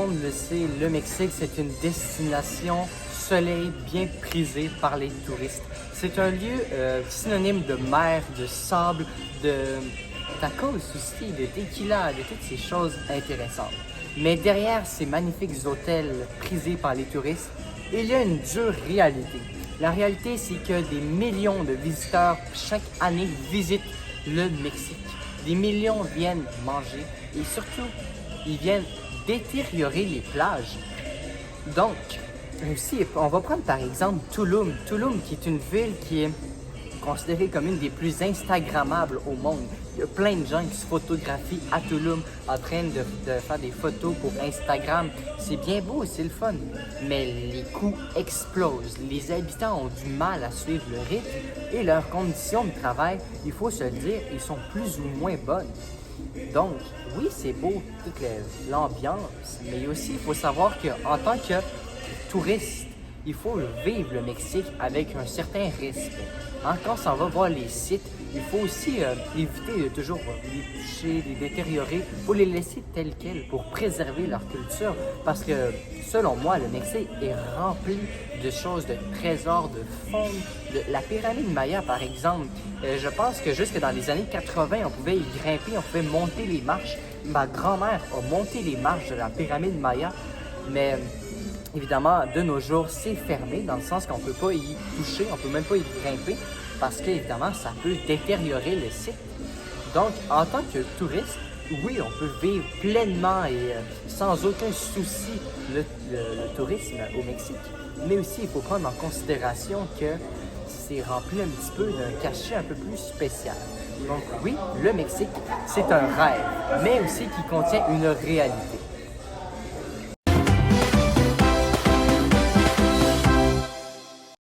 monde le sait, le Mexique, c'est une destination soleil bien prisée par les touristes. C'est un lieu synonyme de mer, de sable, de tacos aussi, de tequila, de toutes ces choses intéressantes. Mais derrière ces magnifiques hôtels prisés par les touristes, il y a une dure réalité. La réalité, c'est que des millions de visiteurs chaque année visitent le Mexique. Des millions viennent manger et surtout, ils viennent détériorer les plages. Donc, aussi, on va prendre par exemple Tulum. Tulum, qui est une ville qui est considérée comme une des plus instagrammables au monde. Il y a plein de gens qui se photographient à Tulum en train de faire des photos pour Instagram. C'est bien beau, c'est le fun. Mais les coûts explosent. Les habitants ont du mal à suivre le rythme et leurs conditions de travail, il faut se le dire, ils sont plus ou moins bonnes. Donc, oui, c'est beau, toute l'ambiance, mais aussi, il faut savoir qu'en tant que touriste, il faut vivre le Mexique avec un certain respect. Quand on s'en va voir les sites, il faut aussi éviter de toujours les toucher, les détériorer. Il faut les laisser tels quels pour préserver leur culture. Parce que, selon moi, le Mexique est rempli de choses, de trésors, de faune. La pyramide Maya, par exemple, je pense que jusque dans les années 80, on pouvait y grimper, on pouvait monter les marches. Ma grand-mère a monté les marches de la pyramide Maya, mais évidemment, de nos jours, c'est fermé, dans le sens qu'on ne peut pas y toucher, on ne peut même pas y grimper, parce qu'évidemment, ça peut détériorer le site. Donc, en tant que touriste, oui, on peut vivre pleinement et sans aucun souci le tourisme au Mexique, mais aussi, il faut prendre en considération que c'est rempli un petit peu d'un cachet un peu plus spécial. Donc oui, le Mexique, c'est un rêve, mais aussi qui contient une réalité.